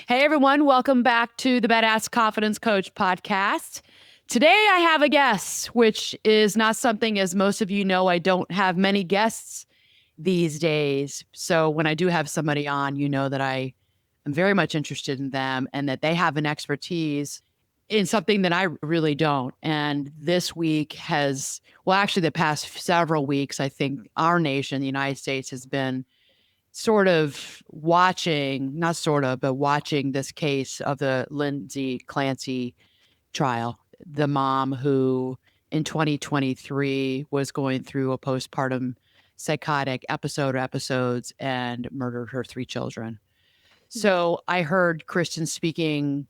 Hey, everyone. Welcome back to the Badass Confidence Coach podcast. Today, I have a guest, which is not something, as most of you know, I don't have many guests these days. So when I do have somebody on, you know that I am very much interested in them and that they have an expertise in something that I really don't. And this week actually the past several weeks, I think our nation, the United States, has been but watching this case of the Lindsay Clancy trial, the mom who in 2023 was going through a postpartum psychotic episodes and murdered her 3 children. So I heard Kristin speaking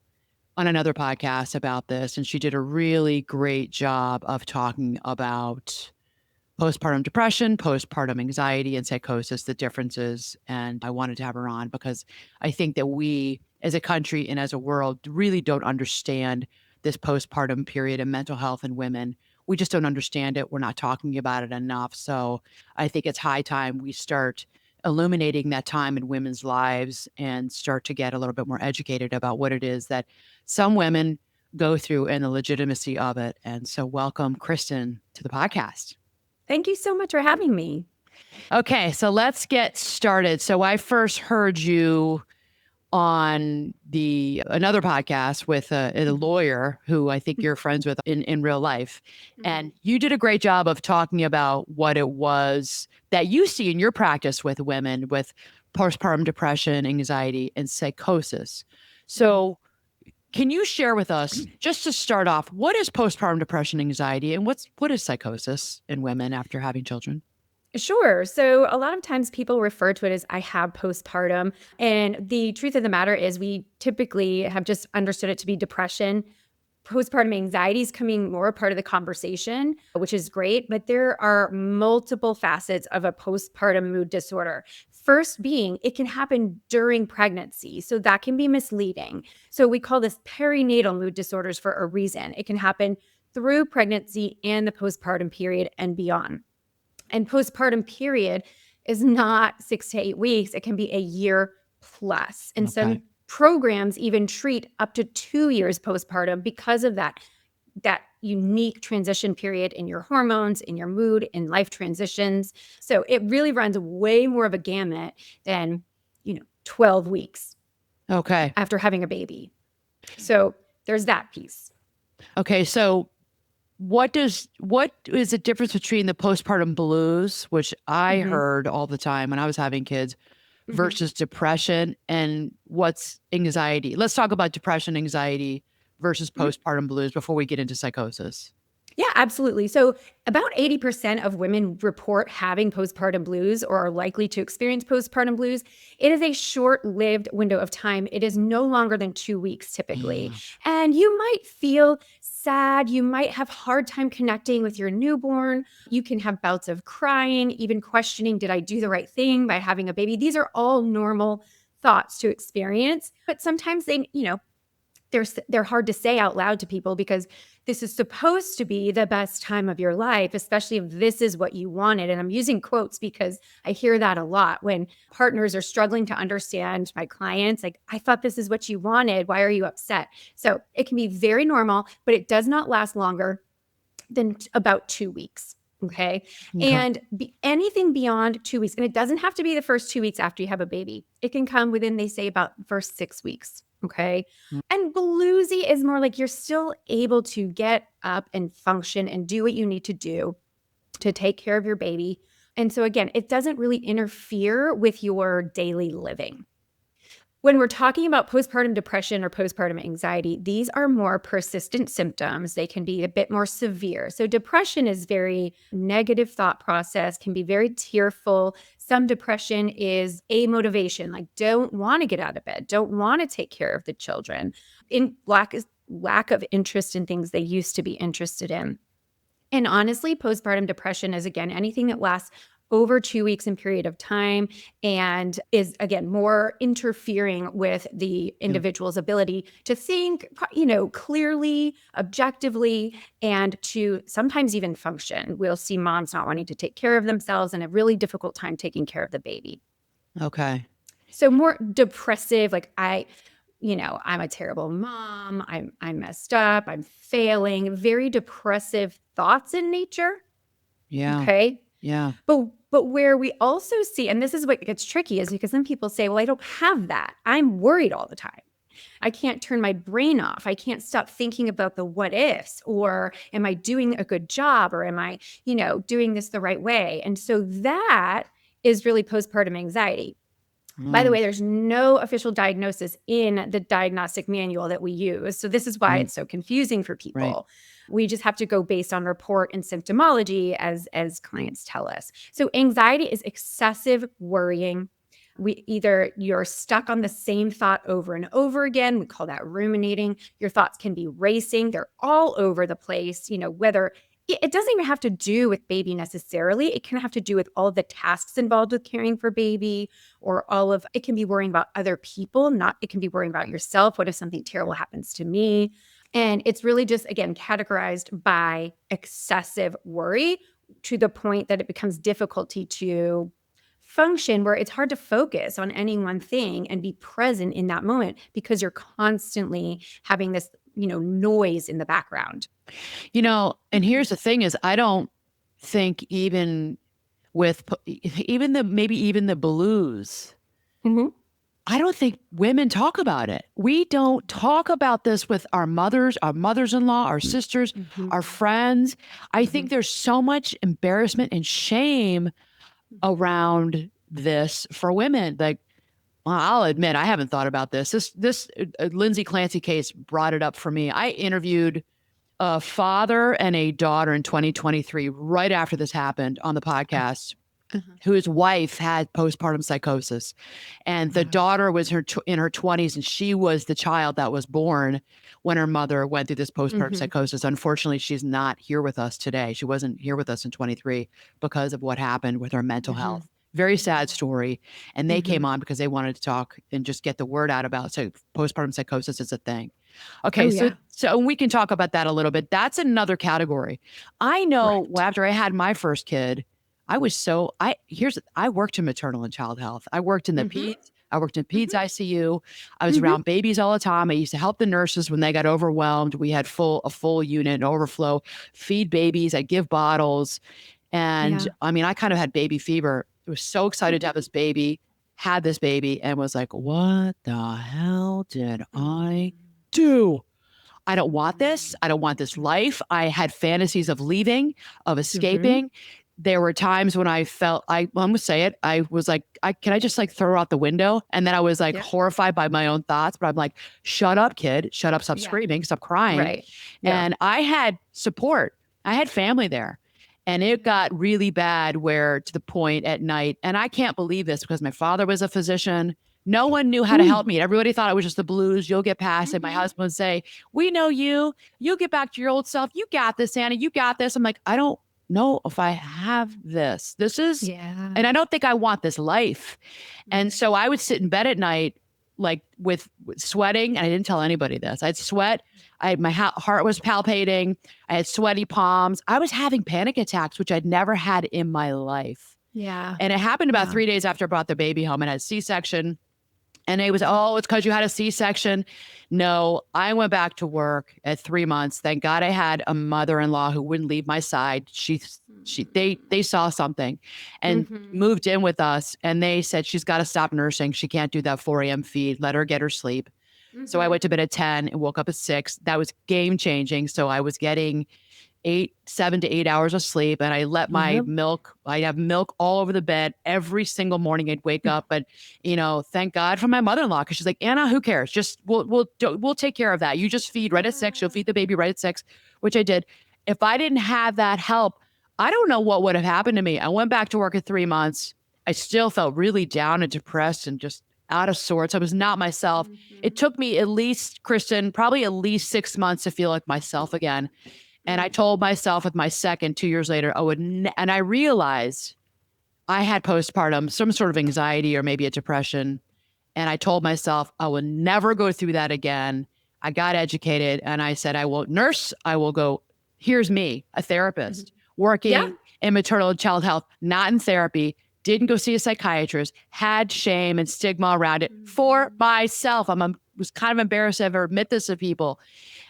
on another podcast about this, and she did a really great job of talking about postpartum depression, postpartum anxiety, and psychosis, the differences. And I wanted to have her on because I think that we as a country and as a world really don't understand this postpartum period of mental health in women. We just don't understand it. We're not talking about it enough. So I think it's high time we start illuminating that time in women's lives and start to get a little bit more educated about what it is that some women go through and the legitimacy of it. And so welcome, Kristin, to the podcast. Thank you so much for having me. Okay, so let's get started. So I first heard you on another podcast with a lawyer who I think you're friends with in real life. And you did a great job of talking about what it was that you see in your practice with women with postpartum depression, anxiety, and psychosis. So can you share with us, just to start off, what is postpartum depression, anxiety, and what is psychosis in women after having children? Sure. So a lot of times people refer to it as I have postpartum. And the truth of the matter is we typically have just understood it to be depression. Postpartum anxiety is coming more a part of the conversation, which is great, but there are multiple facets of a postpartum mood disorder. First being, it can happen during pregnancy, so that can be misleading. So we call this perinatal mood disorders for a reason. It can happen through pregnancy and the postpartum period and beyond. And postpartum period is not 6 to 8 weeks. It can be a year plus. And some programs even treat up to 2 years postpartum because of that unique transition period in your hormones, in your mood, in life transitions. So it really runs way more of a gamut than, 12 weeks after having a baby. So there's that piece. Okay, so what is the difference between the postpartum blues, which I heard all the time when I was having kids, versus depression, and what's anxiety? Let's talk about depression, anxiety versus postpartum blues before we get into psychosis. Yeah, absolutely. So about 80% of women report having postpartum blues or are likely to experience postpartum blues. It is a short-lived window of time. It is no longer than 2 weeks typically. And you might feel sad. You might have hard time connecting with your newborn. You can have bouts of crying, even questioning, did I do the right thing by having a baby? These are all normal thoughts to experience. But sometimes they're hard to say out loud to people because this is supposed to be the best time of your life, especially if this is what you wanted. And I'm using quotes because I hear that a lot when partners are struggling to understand my clients. Like, I thought this is what you wanted. Why are you upset? So it can be very normal, but it does not last longer than about 2 weeks. Okay. And anything beyond 2 weeks, and it doesn't have to be the first 2 weeks after you have a baby. It can come within, they say, about the first 6 weeks. Okay. And bluesy is more like you're still able to get up and function and do what you need to do to take care of your baby. And so again, it doesn't really interfere with your daily living. When we're talking about postpartum depression or postpartum anxiety, these are more persistent symptoms. They can be a bit more severe. So depression is very negative thought process, can be very tearful. Some depression is amotivation, like don't want to get out of bed, don't want to take care of the children, in lack of interest in things they used to be interested in. And honestly, postpartum depression is, again, anything that lasts over 2 weeks in period of time and is, again, more interfering with the individual's ability to think, clearly, objectively, and to sometimes even function. We'll see moms not wanting to take care of themselves and a really difficult time taking care of the baby. Okay. So more depressive, I'm a terrible mom. I'm messed up. I'm failing. Very depressive thoughts in nature. Yeah. Okay. Yeah. But where we also see, and this is what gets tricky, is because some people say, well, I don't have that. I'm worried all the time. I can't turn my brain off. I can't stop thinking about the what ifs, or am I doing a good job, or am I, doing this the right way? And so that is really postpartum anxiety. By the Mm, way, there's no official diagnosis in the diagnostic manual that we use. So this is why right. it's so confusing for Right. people. We just have to go based on report and symptomology as clients tell us. So anxiety is excessive worrying. You're stuck on the same thought over and over again. We call that ruminating. Your thoughts can be racing. They're all over the place, whether it doesn't even have to do with baby necessarily. It can have to do with all the tasks involved with caring for baby, or it can be worrying about other people, it can be worrying about yourself. What if something terrible happens to me? And it's really just, again, categorized by excessive worry to the point that it becomes difficulty to function, where it's hard to focus on any one thing and be present in that moment because you're constantly having this, noise in the background. And here's the thing is I don't think even with maybe even the blues, Mhm. I don't think women talk about it. We don't talk about this with our mothers-in-law, our sisters, Mhm. our friends. I think Mhm. there's so much embarrassment and shame around this for women. Like, well, I'll admit I haven't thought about this. This Lindsay Clancy case brought it up for me. I interviewed a father and a daughter in 2023, right after this happened on the podcast, Uh-huh. whose wife had postpartum psychosis. And the Wow. daughter was in her 20s, and she was the child that was born when her mother went through this postpartum Mhm. psychosis. Unfortunately, she's not here with us today. She wasn't here with us in 23 because of what happened with her mental Mhm. health. Very Mhm. sad story. And they came Mhm. on because they wanted to talk and just get the word out about postpartum psychosis is a thing. Oh, Okay, so yeah. so we can talk about that a little bit. That's another category. I know Right. after I had my first kid, I worked in maternal and child health. I worked in the Mhm. peds. I worked in peds Mhm. ICU. I was Mhm. around babies all the time. I used to help the nurses when they got overwhelmed. We had a full unit, an overflow, feed babies. I give bottles. And Yeah. I mean, I kind of had baby fever. I was so excited to have Mhm. this baby, had this baby, and was like, what the hell did I Mhm. do? I don't want this. Mhm. I don't want this life. I had fantasies of leaving, of Mhm. escaping. There were times when I felt I'm gonna say it. I was like, can I just like throw out the window? And then I was like Yeah. horrified by my own thoughts. But I'm like, shut up, kid. Shut up. Stop Yeah. screaming. Stop crying. Right. Yeah. And I had support. I had family there. And it Yeah. got really bad where to the point at night, and I can't believe this because my father was a physician. No one knew how to help Mm. me. Everybody thought it was just the blues. You'll get past it. My Mhm. husband would say, we know you. You'll get back to your old self. You got this, Anna. You got this. I'm like, I don't know if I have this. Yeah. And I don't think I want this life. And Right. so I would sit in bed at night, like with sweating. And I didn't tell anybody this. I'd sweat. My heart was palpating. I had sweaty palms. I was having panic attacks, which I'd never had in my life. Yeah. And it happened about Yeah. 3 days after I brought the baby home and had a C-section. And it was, oh, it's because you had a C-section. No, I went back to work at 3 months. Thank God I had a mother-in-law who wouldn't leave my side. They saw something and Mhm. moved in with us. And they said, she's got to stop nursing. She can't do that 4 a.m. feed. Let her get her sleep. So I Mhm. went to bed at 10 and woke up at 6. That was game changing. So I was getting 7 to 8 hours of sleep. And Yep. I have milk all over the bed every single morning. I'd wake up, but thank God for my mother-in-law. Cause she's like, Anna, who cares? Just, we'll take care of that. You just feed right at 6. You'll Yeah. feed the baby right at 6, which I did. If I didn't have that help, I don't know what would have happened to me. I went back to work at 3 months. I still felt really down and depressed and just out of sorts. I was not myself. It Mhm. took me at least, Kristen, probably at least 6 months to feel like myself again. And I Mm. told myself with my second 2 years later, and I realized I had postpartum, some sort of anxiety or maybe a depression. And I told myself I will never go through that again. I got educated and I said, I will nurse. I will go. Here's me, a Mhm. therapist Yeah. working in maternal and child health, not in therapy, didn't go see a psychiatrist, had shame and stigma around it for Mhm. myself. I'm a was kind of embarrassed to ever admit this to people.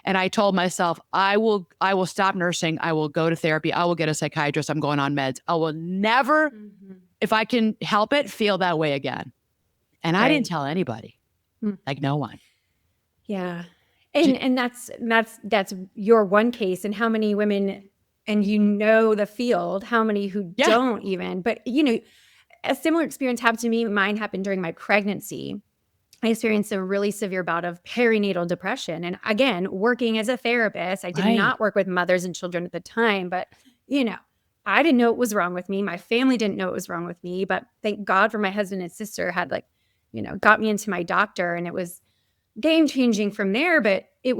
And I told myself, I will stop nursing. I will go to therapy. I will get a psychiatrist. I'm going on meds. I will never, if I can help it, feel that way again. And I didn't Right. tell anybody, like no one. Yeah. J- And that's your one case, and how many women, and the field, how many who Yeah. don't even, but a similar experience happened to me. Mine happened during my pregnancy. I experienced a really severe bout of perinatal depression. And again, working as a therapist, I did Right. not work with mothers and children at the time, but I didn't know what was wrong with me. My family didn't know what was wrong with me, but thank God for my husband and sister had got me into my doctor, and it was game changing from there. But I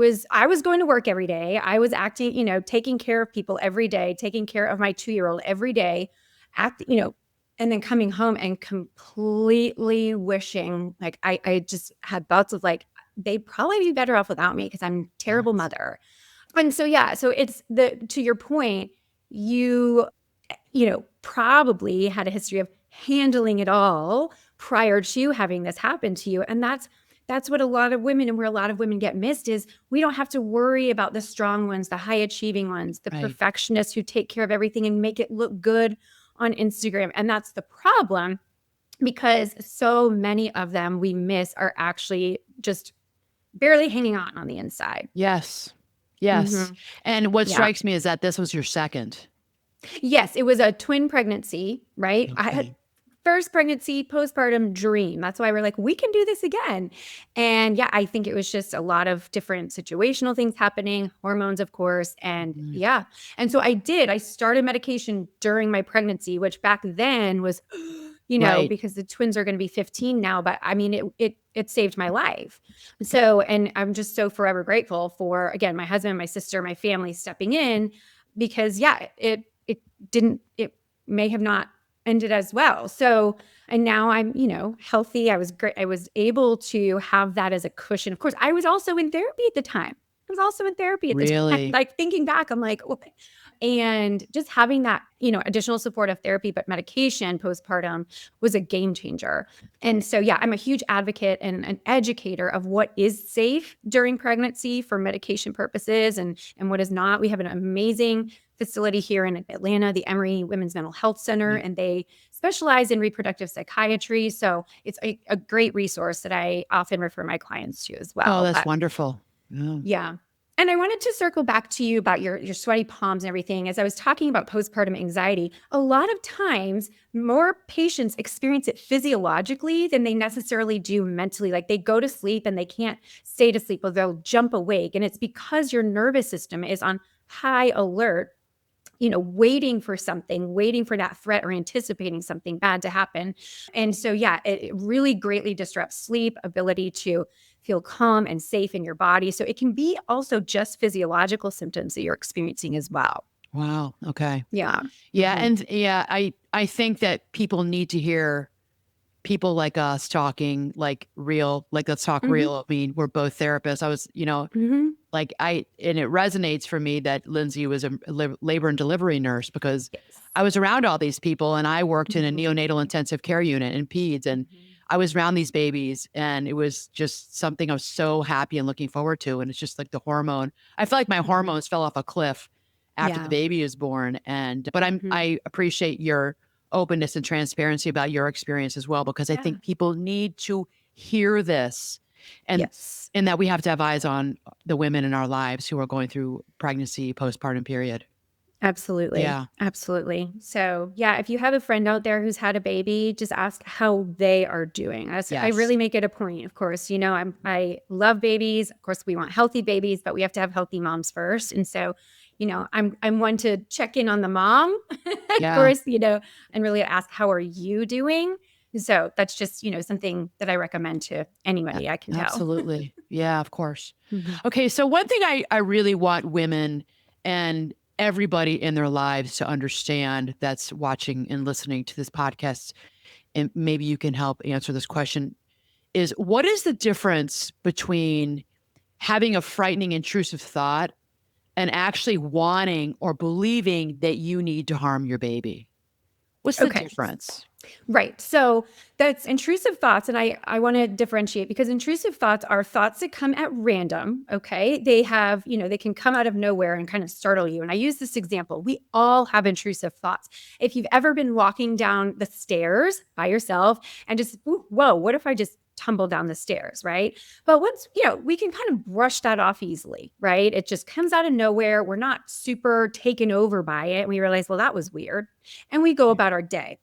was going to work every day. I was acting, taking care of people every day, taking care of my 2-year-old every day, and then coming home and completely wishing, like, I just had thoughts of like, they'd probably be better off without me because I'm a terrible Yes. mother. And so, yeah, so it's to your point, you, probably had a history of handling it all prior to having this happen to you. And that's what a lot of women, and where a lot of women get missed, is we don't have to worry about the strong ones, the high achieving ones, the Right. perfectionists who take care of everything and make it look good on Instagram. And that's the problem, because so many of them we miss are actually just barely hanging on the inside. Yes. Yes. Mm-hmm. And what Yeah. strikes me is that this was your second. Yes, it was a twin pregnancy, right? I had Okay. first pregnancy, postpartum dream. That's why we're like, we can do this again. And yeah, I think it was just a lot of different situational things happening, hormones, of course. And Mhm. yeah. And so I started medication during my pregnancy, which back then was, Right. because the twins are going to be 15 now, but I mean, it saved my life. So, and I'm just so forever grateful for, again, my husband, my sister, my family stepping in, because yeah, it may have not ended as well. So, and now I'm, healthy. I was great. I was able to have that as a cushion. Of course, I was also in therapy at the time. I was also in therapy at the time. Really? Like, thinking back, I'm like, what? And just having that, additional support of therapy, but medication postpartum was a game changer. And so, yeah, I'm a huge advocate and an educator of what is safe during pregnancy for medication purposes, and what is not. We have an amazing facility here in Atlanta, the Emory Women's Mental Health Center, Right. and they specialize in reproductive psychiatry. So it's a great resource that I often refer my clients to as Oh, well. that's But wonderful. Yeah. yeah. And I wanted to circle back to you about your sweaty palms and everything. As I was talking about postpartum anxiety, a lot of times more patients experience it physiologically than they necessarily do mentally. Like, they go to sleep and they can't stay to sleep, or they'll jump awake. And it's because your nervous system is on high alert, waiting for something, waiting for that threat, or anticipating something bad to happen. And so, yeah, it really greatly disrupts sleep, ability to feel calm and safe in your body. So it can be also just physiological symptoms that you're experiencing as well. Wow. Okay. Yeah. Yeah. Hmm. And yeah, I think that people need to hear people like us talking like real, like let's talk Hmm. real. I mean, we're both therapists. I was, Hmm. like and it resonates for me that Lindsay was a labor and delivery nurse, because Yes. I was around all these people and I worked in a Hmm. neonatal intensive care unit in peds, and Hmm. I was around these babies, and it was just something I was so happy and looking forward to. And it's just like the hormone. I felt like my Hmm. hormones fell off a cliff after the Yeah. baby was born. But Hmm. I appreciate your openness and transparency about your experience as well, because I Yeah. think people need to hear this, and Yes. that we have to have eyes on the women in our lives who are going through pregnancy, postpartum period. Absolutely. Yeah. Absolutely. So, yeah, if you have a friend out there who's had a baby, just ask how they are doing. I Yes. really make it a point. Of course, I love babies. Of course, we want healthy babies, but we have to have healthy moms first. And so, I'm one to check in on the mom, of Yeah. course, and really ask, how are you doing? So that's just, something that I recommend to A- anybody I can tell. Absolutely. Yeah, of course. Mhm. Okay. So, one thing I really want women and everybody in their lives to understand that's watching and listening to this podcast, and maybe you can help answer this question, is what is the difference between having a frightening, intrusive thought and actually wanting or believing that you need to harm your baby? What's the Okay. difference? Right. So that's intrusive thoughts. And I want to differentiate because intrusive thoughts are thoughts that come at random. Okay. They have, they can come out of nowhere and kind of startle you. And I use this example. We all have intrusive thoughts. If you've ever been walking down the stairs by yourself and just, "Ooh, whoa, what if I just tumble down the stairs?" Right. But once, we can kind of brush that off easily. Right. It just comes out of nowhere. We're not super taken over by it. We realize, well, that was weird. And we go about our day.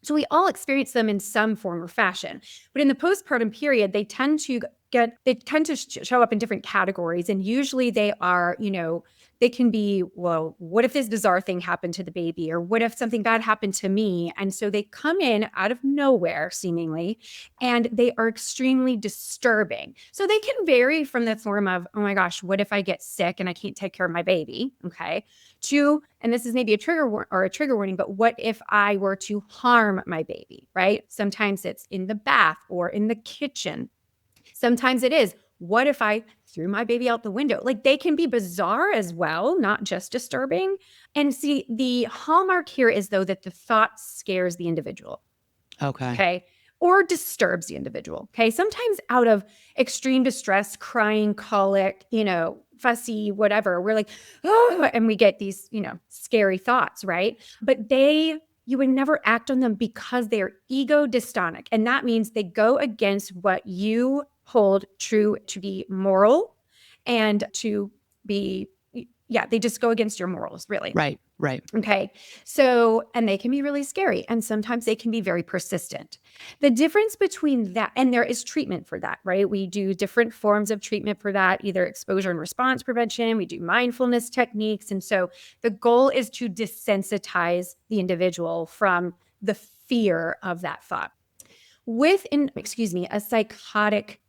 So we all experience them in some form or fashion. But in the postpartum period, they tend to show up in different categories. And usually they are, they can be, well, what if this bizarre thing happened to the baby? Or what if something bad happened to me? And so they come in out of nowhere, seemingly, and they are extremely disturbing. So they can vary from the form of, oh my gosh, what if I get sick and I can't take care of my baby? Okay. To, and this is maybe a trigger warning, but what if I were to harm my baby, right? Sometimes it's in the bath or in the kitchen. Sometimes it is, what if I threw my baby out the window? Like, they can be bizarre as well, not just disturbing. And see, the hallmark here is, though, that the thought scares the individual. Okay. Okay. Or disturbs the individual. Okay. Sometimes out of extreme distress, crying, colic, fussy, whatever, we're like, oh, and we get these, scary thoughts, right? But you would never act on them because they are ego dystonic. And that means they go against what you hold true to be moral and to be, yeah, they just go against your morals, really. Right. Right. Okay. So, and they can be really scary, and sometimes they can be very persistent. The difference between that, and there is treatment for that, right? We do different forms of treatment for that, either exposure and response prevention, we do mindfulness techniques. And so the goal is to desensitize the individual from the fear of that thought. With a psychotic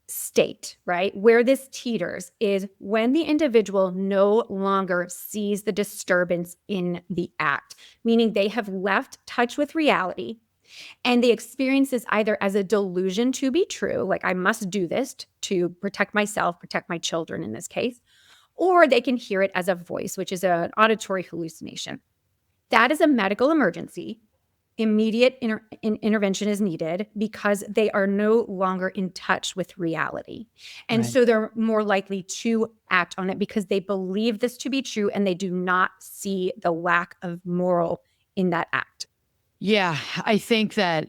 state, right? Where this teeters is when the individual no longer sees the disturbance in the act, meaning they have left touch with reality and they experience this either as a delusion to be true, like I must do this to protect myself, protect my children in this case, or they can hear it as a voice, which is an auditory hallucination. That is a medical emergency. Immediate intervention is needed because they are no longer in touch with reality. And Right. so they're more likely to act on it because they believe this to be true and they do not see the lack of moral in that act. Yeah, I think that,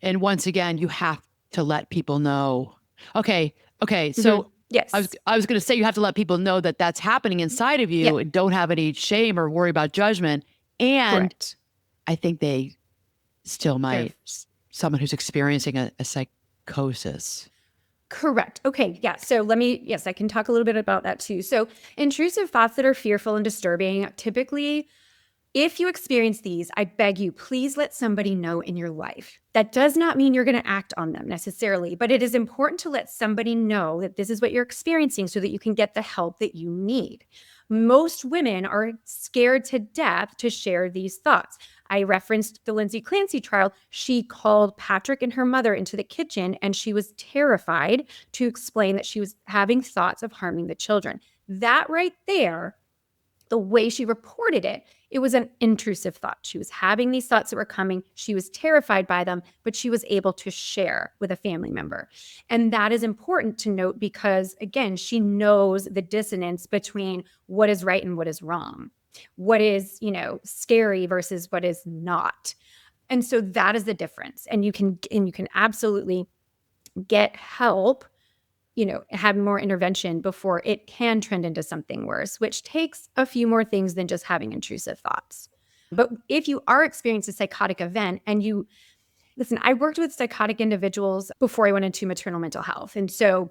and once again, you have to let people know. Okay, okay. Mhm. So Yes. I was going to say you have to let people know that that's happening inside of Yeah. you, and don't have any shame or worry about judgment. And Correct. I think they still They're might, someone who's experiencing a psychosis. Correct. Okay. Yeah. So yes, I can talk a little bit about that too. So intrusive thoughts that are fearful and disturbing, typically, if you experience these, I beg you, please let somebody know in your life. That does not mean you're going to act on them necessarily, but it is important to let somebody know that this is what you're experiencing so that you can get the help that you need. Most women are scared to death to share these thoughts. I referenced the Lindsay Clancy trial. She called Patrick and her mother into the kitchen and she was terrified to explain that she was having thoughts of harming the children. That right there, the way she reported it, it was an intrusive thought. She was having these thoughts that were coming. She was terrified by them, but she was able to share with a family member. And that is important to note because, again, she knows the dissonance between what is right and what is wrong, what is, scary versus what is not. And so that is the difference. And you can absolutely get help, have more intervention before it can trend into something worse, which takes a few more things than just having intrusive thoughts. But if you are experiencing a psychotic event and listen, I worked with psychotic individuals before I went into maternal mental health. And so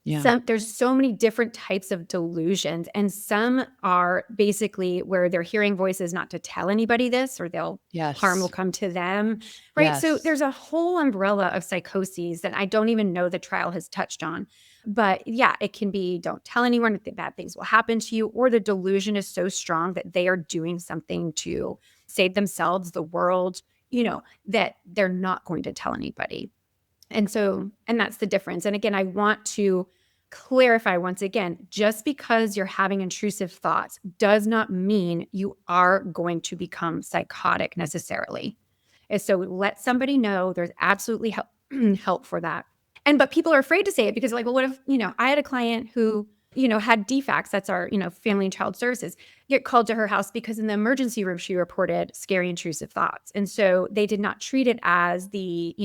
Yeah. there's so many different types of delusions, and some are basically where they're hearing voices not to tell anybody this, or harm will Yes. come to them, right? So Yes. there's a whole umbrella of psychoses that I don't even know the trial has touched on. But yeah, it can be don't tell anyone that bad things will happen to you, or the delusion is so strong that they are doing something to save themselves, the world, that they're not going to tell anybody. And that's the difference. And again, I want to clarify once again, just because you're having intrusive thoughts does not mean you are going to become psychotic necessarily. is so let somebody know. There's absolutely help, help for that. But people are afraid to say it because like, well, what if, I had a client who, had DFACS, that's our, family and child services, get called to her house because in the emergency room, she reported scary intrusive thoughts. And so they did not treat it as the,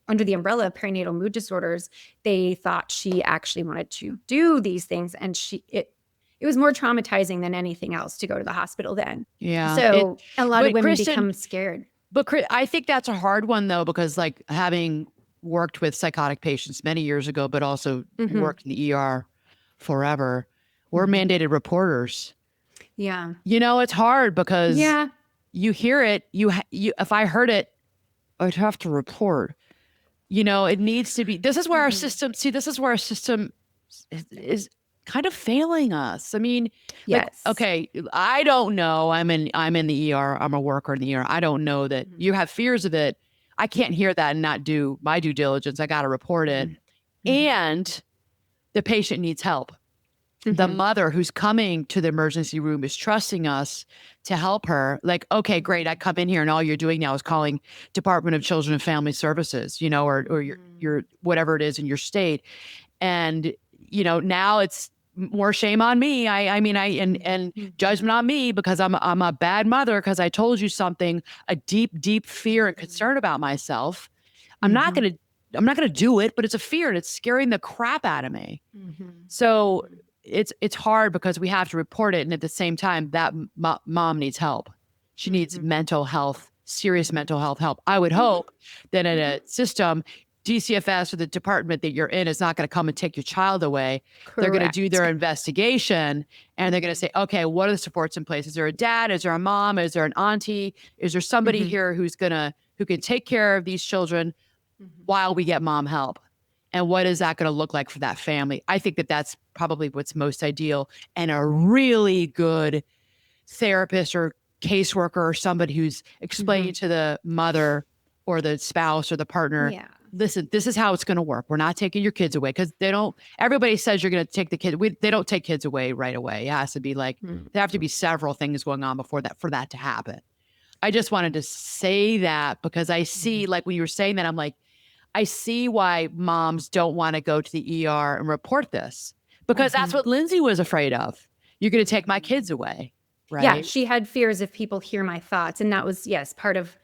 under the umbrella of perinatal mood disorders. They thought she actually wanted to do these things. And it was more traumatizing than anything else to go to the hospital then. Yeah. So a lot of women Kristin, become scared. But I think that's a hard one though, because like having worked with psychotic patients many years ago, but also worked in the ER forever, we're mandated reporters. Yeah. It's hard because you hear it, if I heard it, I'd have to report. It needs to be, this is where our system, is kind of failing us. I mean, yes. Okay, I don't know. I'm in the ER. I'm a worker in the ER. I don't know that you have fears of it. I can't hear that and not do my due diligence. I got to report it. And the patient needs help. The mother who's coming to the emergency room is trusting us to help her. Like, okay, great. I come in here and all you're doing now is calling Department of Children and Family Services, or your whatever it is in your state. And, now it's more shame on me. And judgment on me because I'm a bad mother because I told you something, a deep, deep fear and concern about myself. I'm not going to do it, but it's a fear and it's scaring the crap out of me. So it's hard because we have to report it. And at the same time, that mom needs help. She needs mental health, serious mental health help. I would hope that in a system, DCFS or the department that you're in is not going to come and take your child away. Correct. They're going to do their investigation and they're going to say, okay, what are the supports in place? Is there a dad? Is there a mom? Is there an auntie? Is there somebody here who can take care of these children while we get mom help? And what is that going to look like for that family? I think that that's probably what's most ideal. And a really good therapist or caseworker or somebody who's explaining to the mother or the spouse or the partner, listen, this is how it's going to work. We're not taking your kids away because everybody says you're going to take the kid. They don't take kids away right away. It has to be like, there have to be several things going on for that to happen. I just wanted to say that because I see, like when you were saying that, I'm like, I see why moms don't want to go to the ER and report this because that's what Lindsay was afraid of. You're going to take my kids away, right? Yeah, she had fears if people hear my thoughts. And that was, part of,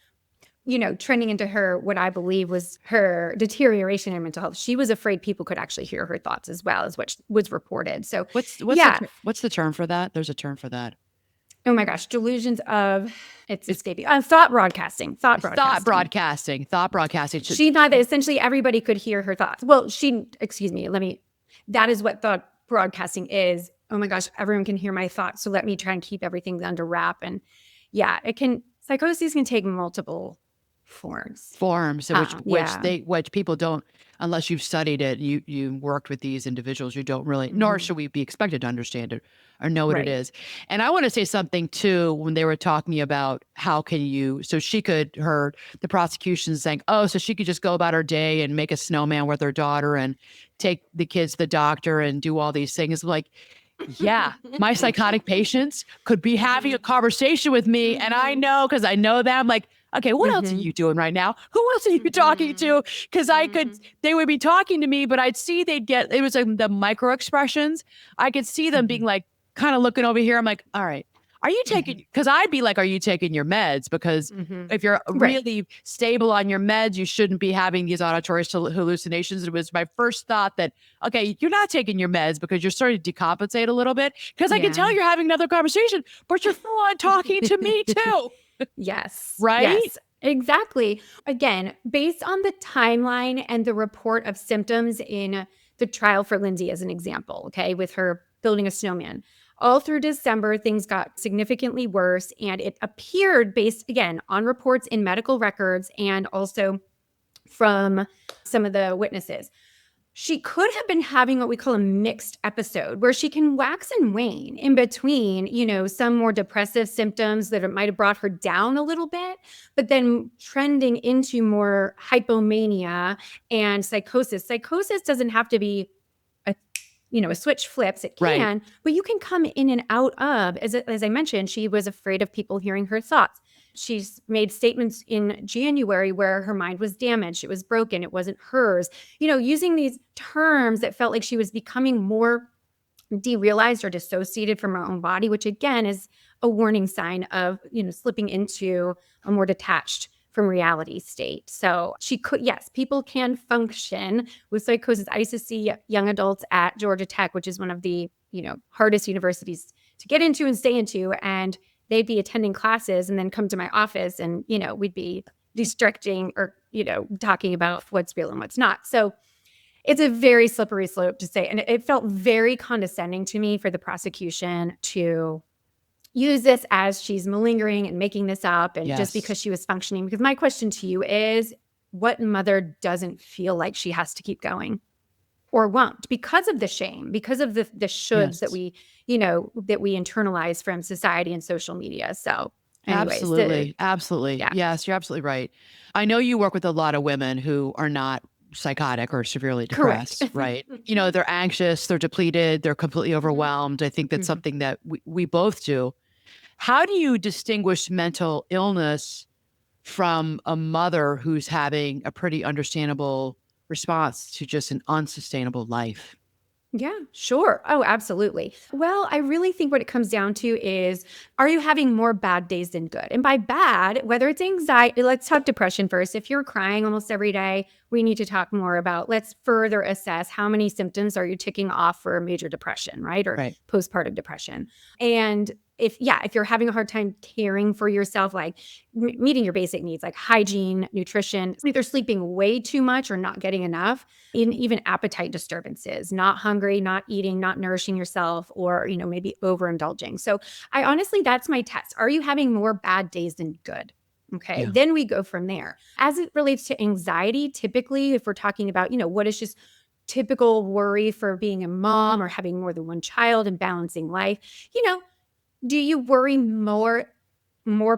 trending into her, what I believe was her deterioration in mental health. She was afraid people could actually hear her thoughts as well as what was reported. So what's the term for that? There's a term for that. Oh my gosh, delusions of it's escaping. Thought broadcasting. Thought broadcasting. She thought that essentially everybody could hear her thoughts. Well, that is what thought broadcasting is. Oh my gosh, everyone can hear my thoughts. So let me try and keep everything under wrap. And psychoses can take multiple forms, which people don't, unless you've studied it, you worked with these individuals, you don't really, nor should we be expected to understand it or know what it is. And I want to say something too, when they were talking about the prosecution saying, so she could just go about her day and make a snowman with her daughter and take the kids to the doctor and do all these things. Like, yeah, my psychotic patients could be having a conversation with me. And I know, because I know them, like, okay, what else are you doing right now? Who else are you talking to? Because they would be talking to me, but I'd see it was like the micro expressions. I could see them being like, kind of looking over here. I'm like, all right, are you taking, because I'd be like, are you taking your meds? Because if you're really stable on your meds, you shouldn't be having these auditory hallucinations. It was my first thought that, okay, you're not taking your meds because you're starting to decompensate a little bit. Because I can tell you're having another conversation, but you're full on talking to me too. Yes. Right? Yes, exactly. Again, based on the timeline and the report of symptoms in the trial for Lindsay as an example, okay, with her building a snowman, all through December, things got significantly worse. And it appeared based, again, on reports in medical records and also from some of the witnesses. She could have been having what we call a mixed episode where she can wax and wane in between, some more depressive symptoms that it might have brought her down a little bit, but then trending into more hypomania and psychosis. Psychosis doesn't have to be a switch flips. It can, but you can come in and out of, as I mentioned, she was afraid of people hearing her thoughts. She's made statements in January where her mind was damaged, it was broken, it wasn't hers. Using these terms that felt like she was becoming more derealized or dissociated from her own body, which again is a warning sign of, slipping into a more detached from reality state. So she could, yes, people can function with psychosis. I used to see young adults at Georgia Tech, which is one of the, hardest universities to get into and stay into. And they'd be attending classes and then come to my office and, we'd be destructing or, talking about what's real and what's not. So it's a very slippery slope to say. And it felt very condescending to me for the prosecution to use this as she's malingering and making this up and just because she was functioning. Because my question to you is, what mother doesn't feel like she has to keep going or won't because of the shame, because of the shoulds that we, that we internalize from society and social media. So anyways, absolutely. Yeah. Yes, you're absolutely right. I know you work with a lot of women who are not psychotic or severely depressed, Correct. right? They're anxious, they're depleted, they're completely overwhelmed. I think that's something that we both do. How do you distinguish mental illness from a mother who's having a pretty understandable response to just an unsustainable life? Yeah, sure. Oh, absolutely. Well, I really think what it comes down to is, are you having more bad days than good? And by bad, whether it's anxiety, let's talk depression first. If you're crying almost every day, we need to talk more about, let's further assess how many symptoms are you ticking off for major depression, right? Or postpartum depression. And if you're having a hard time caring for yourself, like meeting your basic needs, like hygiene, nutrition, either sleeping way too much or not getting enough, even appetite disturbances, not hungry, not eating, not nourishing yourself, or, maybe overindulging. So I honestly, that's my test. Are you having more bad days than good? Okay. Yeah. Then we go from there. As it relates to anxiety, typically, if we're talking about, what is just typical worry for being a mom or having more than one child and balancing life, do you worry more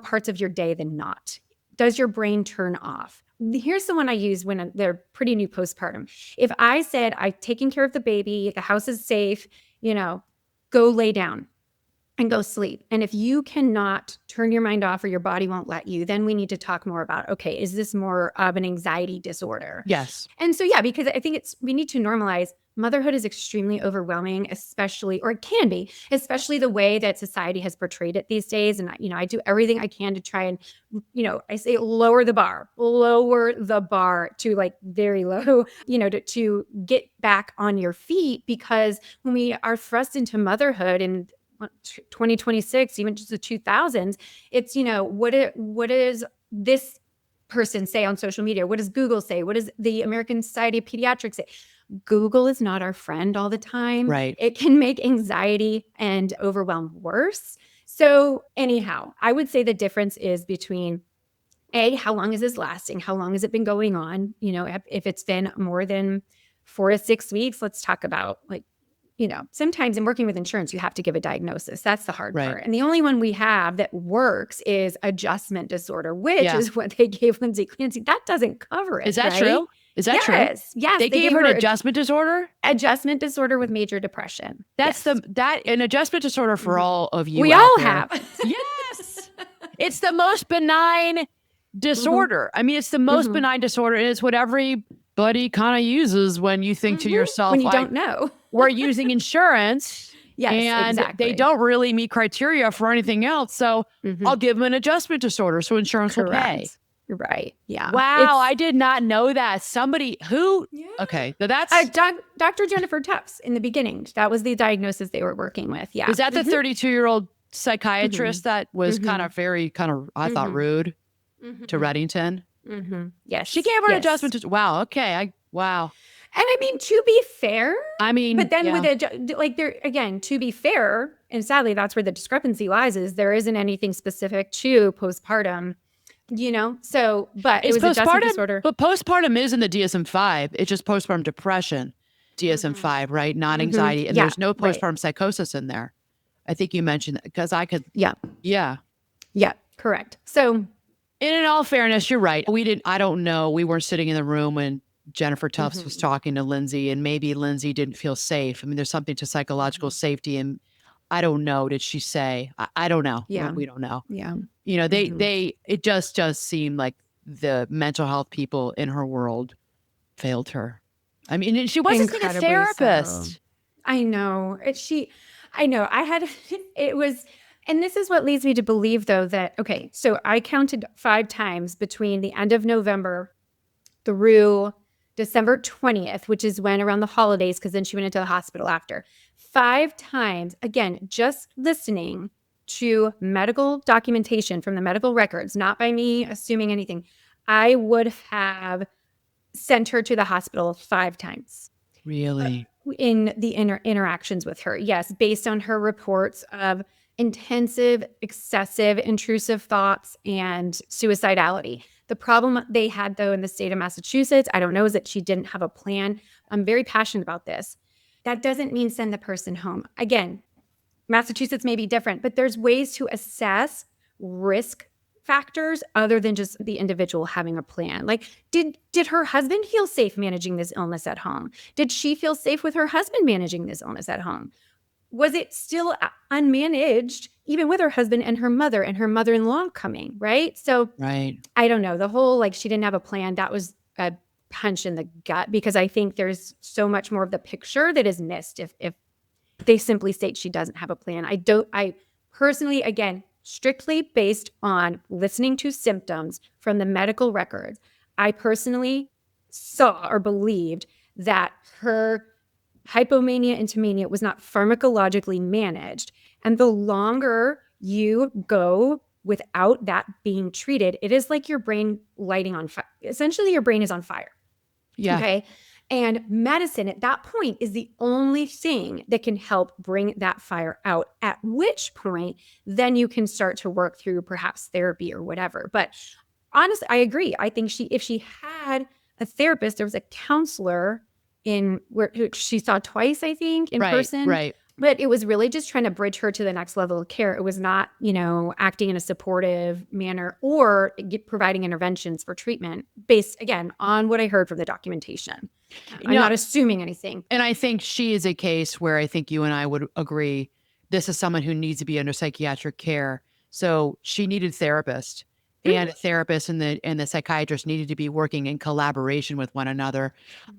parts of your day than not? Does your brain turn off? Here's the one I use when they're pretty new postpartum. If I said, I've taken care of the baby, the house is safe, go lay down and go sleep. And if you cannot turn your mind off or your body won't let you, then we need to talk more about, okay, is this more of an anxiety disorder? Yes. And so, because I think we need to normalize motherhood is extremely overwhelming, especially, or it can be, especially the way that society has portrayed it these days. And, I do everything I can to try and, I say lower the bar to like very low, to get back on your feet. Because when we are thrust into motherhood and 2026, even just the 2000s, it's, what is this person say on social media? What does Google say? What does the American Society of Pediatrics say? Google is not our friend all the time. Right. It can make anxiety and overwhelm worse. So anyhow, I would say the difference is between how long is this lasting? How long has it been going on? If it's been more than 4 to 6 weeks, let's talk about sometimes in working with insurance, you have to give a diagnosis. That's the hard part. And the only one we have that works is adjustment disorder, which is what they gave Lindsay Clancy. That doesn't cover it. Is that true? Is that true? Yes. They gave her an adjustment disorder? Adjustment disorder with major depression. That's an adjustment disorder for all of you. We all have. Yes. It's the most benign disorder. I mean, it's the most benign disorder. And it's what everybody kind of uses when you think to yourself, when you don't know. We're using insurance. Yes, and exactly. they don't really meet criteria for anything else. So I'll give them an adjustment disorder so insurance will pay. Right. Yeah. Wow. I did not know that. Somebody who, okay. So that's Dr. Jennifer Tufts in the beginning. That was the diagnosis they were working with. Yeah. Was that the 32-year-old psychiatrist that was kind of, I thought, rude to Reddington? Yes. She gave her an adjustment. Wow. Okay. Wow. And I mean, to be fair, but then with there again, to be fair, and sadly, that's where the discrepancy lies, is there isn't anything specific to postpartum, so, but it was adjustment disorder. But postpartum is in the DSM-5. It's just postpartum depression, DSM-5, right? Not anxiety. And there's no postpartum psychosis in there. I think you mentioned that because I could. Yeah. Yeah. Correct. So in all fairness, you're right. I don't know. We weren't sitting in the room when Jennifer Tufts was talking to Lindsay, and maybe Lindsay didn't feel safe. I mean, there's something to psychological safety, and I don't know. Did she say? I don't know. Yeah. We don't know. Yeah. You know, Mhm. it just does seem like the mental health people in her world failed her. I mean, and she wasn't seeing a Incredibly so. therapist. I know. I know. I had, it was, and this is what leads me to believe, though, that, okay, so I counted 5 times between the end of November through December 20th, which is when around the holidays, because then she went into the hospital after. 5 times, again, just listening to medical documentation from the medical records, not by me assuming anything, I would have sent her to the hospital 5 times uh, Really? in the interactions with her. Yes, based on her reports of intensive, excessive, intrusive thoughts and suicidality. The problem they had, though, in the state of Massachusetts, I don't know, is that she didn't have a plan. I'm very passionate about this. That doesn't mean send the person home. Again, Massachusetts may be different, but there's ways to assess risk factors other than just the individual having a plan. Like, did her husband feel safe managing this illness at home? Did she feel safe with her husband managing this illness at home? Was it still unmanaged, even with her husband and her mother-in-law coming, right? So Right. I don't know. The whole like she didn't have a plan, that was a punch in the gut, because I think there's so much more of the picture that is missed if they simply state she doesn't have a plan. I personally, again, strictly based on listening to symptoms from the medical records, I personally saw or believed that her hypomania into mania was not pharmacologically managed. And the longer you go without that being treated, it is like your brain lighting on fire. Essentially, your brain is on fire. Yeah. Okay. And medicine at that point is the only thing that can help bring that fire out, at which point then you can start to work through perhaps therapy or whatever. But honestly, I agree. I think if she had a therapist, there was a counselor in where she saw twice, I think, in Right. person. Right. But it was really just trying to bridge her to the next level of care. It was not, acting in a supportive manner or providing interventions for treatment based, again, on what I heard from the documentation. I'm No, not assuming anything. and I think she is a case where I think you and I would agree this is someone who needs to be under psychiatric care. So she needed a therapist, and a Mhm. therapist and the psychiatrist needed to be working in collaboration with one another.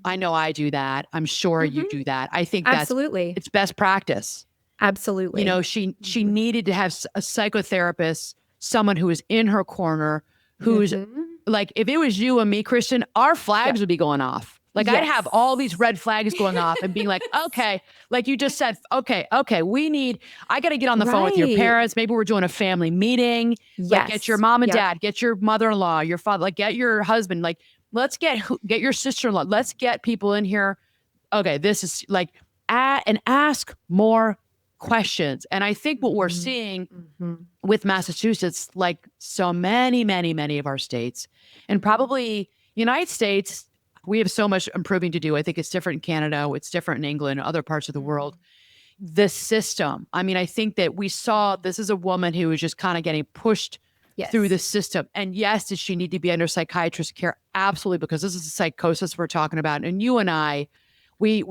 I know I do that. I'm sure you Mhm. do that. I think Absolutely. it's best practice. You know, Absolutely. she Mhm. needed to have a psychotherapist, someone who is in her corner, who's Mhm. like, if it was you and me, Christian, our Yep. flags would be going off. Like I'd have all these Yes. red flags going off and being like, okay, like you just said, okay, I got to get on the phone with your Right. parents. Maybe we're doing a family meeting. Like get your Yes. mom and Yep. dad, get your mother-in-law, your father, like get your husband, like let's get your sister-in-law. Let's get people in here. Okay, this is like, and ask more questions. And I think what we're Mhm. seeing Mhm. with Massachusetts, like so many of our states, and probably United States, we have so much improving to do. I think it's different in Canada, it's different in England, other parts of the world. Mhm. The system, I mean, I think that we saw this is a woman who was just kind of getting pushed through the Yes. system. And yes, does she need to be under psychiatrist care? Absolutely, because this is a psychosis we're talking about. And you and I, we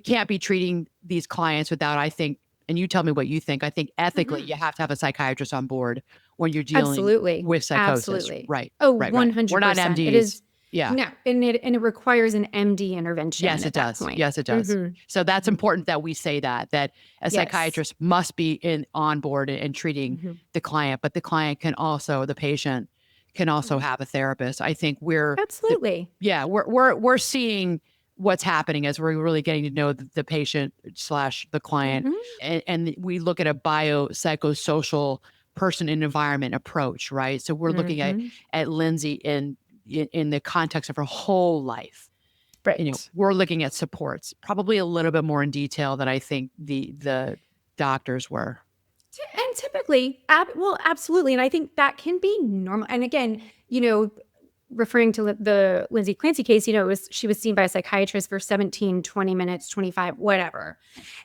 can't be treating these clients without, I think, and you tell me what you think. I think ethically Mhm. you have to have a psychiatrist on board when you're dealing Absolutely. with psychosis. Absolutely. Right. Oh, Right. We're not 100%. It MDs. is. Yeah. No, and it requires an MD intervention Yes, it at that does. point. Yes, it does. Mhm. So that's Mhm. important that we say that a Yes. psychiatrist must be in on board and treating Mhm. the client, but the patient can also Mhm. have a therapist. I think Absolutely. yeah, we're seeing what's happening as we're really getting to know the patient slash the client, Mhm. and we look at a biopsychosocial person and environment approach, right? So we're looking Mhm. at Lindsay in the context of her whole life. Right. We're looking at supports, probably a little bit more in detail than I think the doctors were. And typically, well, absolutely. And I think that can be normal. And again, referring to the Lindsay Clancy case, she was seen by a psychiatrist for 17, 20 minutes, 25, whatever.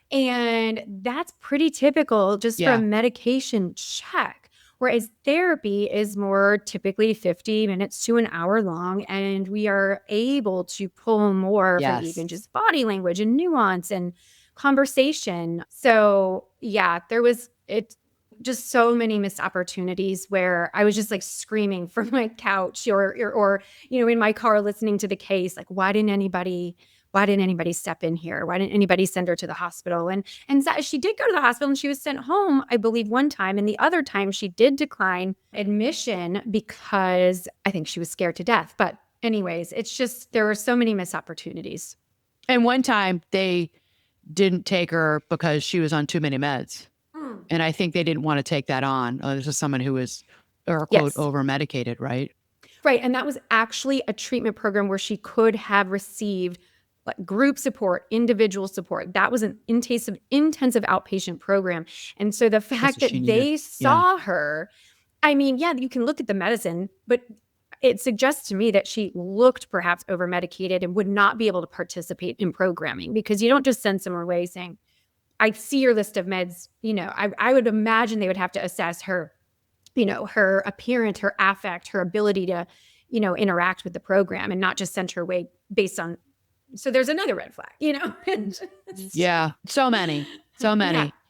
And that's pretty typical just for a Yeah. medication check. Whereas therapy is more typically 50 minutes to an hour long, and we are able to pull more from Yes. even just body language and nuance and conversation. So, yeah, there was it. just so many missed opportunities where I was just like screaming from my couch or in my car listening to the case, like, why didn't anybody step in here? Why didn't anybody send her to the hospital? And she did go to the hospital and she was sent home, I believe, one time. And the other time she did decline admission because I think she was scared to death. But anyways, it's just, there were so many missed opportunities. And one time they didn't take her because she was on too many meds. And I think they didn't want to take that on. This is someone who was, or quote, Yes. over medicated, right? Right. And that was actually a treatment program where she could have received like group support, individual support. That was an intensive outpatient program. And so the fact that they saw her, I mean, yeah, you can look at the medicine, but it suggests to me that she looked perhaps over medicated and would not be able to participate in programming, because you don't just send someone away saying, I see your list of meds. I would imagine they would have to assess her, her appearance, her affect, her ability to, interact with the program, and not just send her away based on. So there's another red flag, Yeah. So many.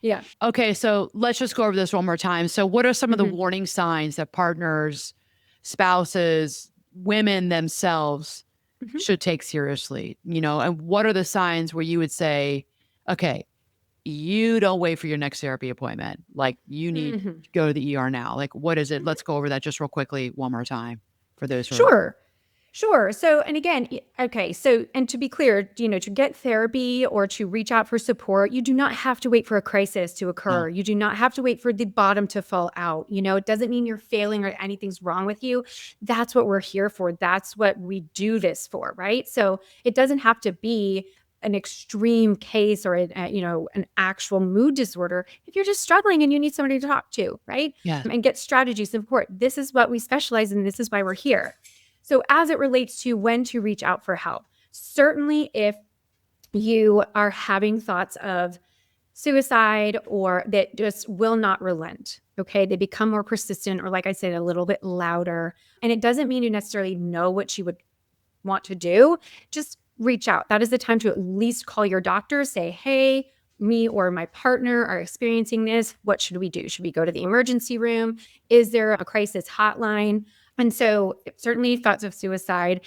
Yeah. Okay. So let's just go over this one more time. So what are some of the warning signs that partners, spouses, women themselves should take seriously, and what are the signs where you would say, okay, you don't wait for your next therapy appointment. Like, you need to go to the ER now. Like, what is it? Let's go over that just real quickly one more time for those who are. Sure. So, and again, okay. So, and to be clear, to get therapy or to reach out for support, you do not have to wait for a crisis to occur. No. You do not have to wait for the bottom to fall out. It doesn't mean you're failing or anything's wrong with you. That's what we're here for. That's what we do this for, right? So it doesn't have to be an extreme case or an actual mood disorder. If you're just struggling and you need somebody to talk to, right? Yeah. And get strategy support. This is what we specialize in. This is why we're here. So as it relates to when to reach out for help, certainly if you are having thoughts of suicide or that just will not relent, okay, they become more persistent, or like I said, a little bit louder. And it doesn't mean you necessarily know what you would want to do. Just reach out. That is the time to at least call your doctor, say, hey, me or my partner are experiencing this. What should we do? Should we go to the emergency room? Is there a crisis hotline? And so certainly thoughts of suicide